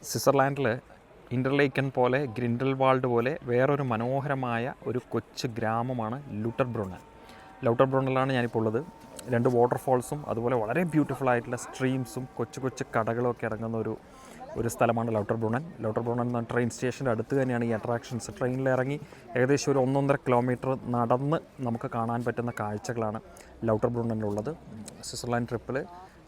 സ്വിറ്റ്സർലാൻഡിൽ ഇൻ്റർലേക്കൻ പോലെ ഗ്രിൻഡൽവാൾഡ് പോലെ വേറൊരു മനോഹരമായ ഒരു കൊച്ചു ഗ്രാമമാണ് ലൂട്ടർബ്രുണ്ണൻ. ലൂട്ടർബ്രുണ്ണനിലാണ് ഞാനിപ്പോൾ ഉള്ളത്. 2 വാട്ടർഫോൾസും അതുപോലെ വളരെ ബ്യൂട്ടിഫുൾ ആയിട്ടുള്ള സ്ട്രീംസും കൊച്ചു കൊച്ചു കടകളും ഒക്കെ ഇറങ്ങുന്ന ഒരു സ്ഥലമാണ് ലൂട്ടർബ്രുണ്ണൻ. ലൂട്ടർബ്രുണ്ണൻ എന്ന ട്രെയിൻ സ്റ്റേഷൻ്റെ അടുത്ത് തന്നെയാണ് ഈ അട്രാക്ഷൻസ്. ട്രെയിനിൽ ഇറങ്ങി ഏകദേശം ഒരു 1.5 കിലോമീറ്റർ നടന്ന് നമുക്ക് കാണാൻ പറ്റുന്ന കാഴ്ചകളാണ് ലൂട്ടർബ്രുണ്ണനിലുള്ളത്. സ്വിറ്റ്സർലാൻഡ് ട്രിപ്പിൽ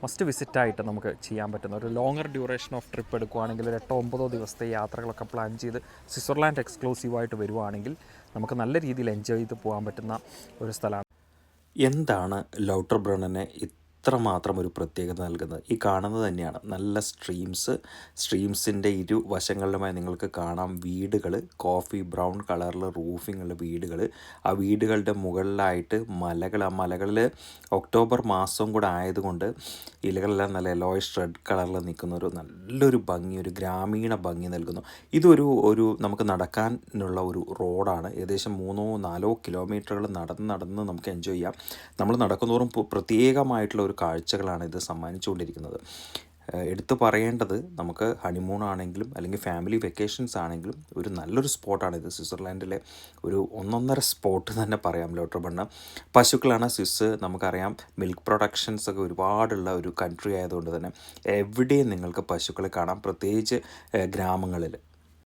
മസ്റ്റ് വിസിറ്റായിട്ട് നമുക്ക് ചെയ്യാൻ പറ്റുന്ന ഒരു ലോങ്ങർ ഡ്യൂറേഷൻ ഓഫ് ട്രിപ്പ് എടുക്കുകയാണെങ്കിൽ ഒരു 8-9 ദിവസത്തെ യാത്രകളൊക്കെ പ്ലാൻ ചെയ്ത് സ്വിറ്റ്സർലാൻഡ് എക്സ്ക്ലൂസീവായിട്ട് വരുവാണെങ്കിൽ നമുക്ക് നല്ല രീതിയിൽ എൻജോയ് ചെയ്ത് പോകാൻ പറ്റുന്ന ഒരു സ്ഥലമാണ്. എന്താണ് ലൗട്ടർബ്രുണ്ണനെ ഇത്രമാത്രം ഒരു പ്രത്യേകത നൽകുന്നത്? ഈ കാണുന്നത് തന്നെയാണ് നല്ല സ്ട്രീംസിൻ്റെ ഇരുവശങ്ങളിലുമായി നിങ്ങൾക്ക് കാണാം വീടുകൾ, കോഫി ബ്രൗൺ കളറിൽ റൂഫിങ്ങുള്ള വീടുകൾ. ആ വീടുകളുടെ മുകളിലായിട്ട് മലകൾ. ആ മലകളിൽ ഒക്ടോബർ മാസം കൂടെ ആയതുകൊണ്ട് ഇലകളെല്ലാം നല്ല യെല്ലോയിഷ് റെഡ് കളറിൽ നിൽക്കുന്ന ഒരു നല്ലൊരു ഭംഗി, ഒരു ഗ്രാമീണ ഭംഗി നൽകുന്നു. ഇതൊരു നമുക്ക് നടക്കാനുള്ള ഒരു റോഡാണ്. ഏകദേശം 3-4 കിലോമീറ്ററുകൾ നടന്ന് നമുക്ക് എൻജോയ് ചെയ്യാം. നമ്മൾ നടക്കുന്തോറും പ്രത്യേകമായിട്ടുള്ള ഒരു കാഴ്ചകളാണ് ഇത് സമ്മാനിച്ചുകൊണ്ടിരിക്കുന്നത്. എടുത്തു പറയേണ്ടത്, നമുക്ക് ഹണിമൂൺ ആണെങ്കിലും അല്ലെങ്കിൽ ഫാമിലി വെക്കേഷൻസ് ആണെങ്കിലും ഒരു നല്ലൊരു സ്പോട്ടാണിത്. സ്വിറ്റ്സർലാൻഡിലെ ഒരു ഒന്നൊന്നര സ്പോട്ട് തന്നെ പറയാം ലൂട്ടർബ്രുണ്ണൻ. പശുക്കളാണ് സ്വിസ്. നമുക്കറിയാം മിൽക്ക് പ്രൊഡക്ഷൻസ് ഒക്കെ ഒരുപാടുള്ള ഒരു കൺട്രി ആയതുകൊണ്ട് തന്നെ എവിടെയും നിങ്ങൾക്ക് പശുക്കളെ കാണാം, പ്രത്യേകിച്ച് ഗ്രാമങ്ങളിൽ.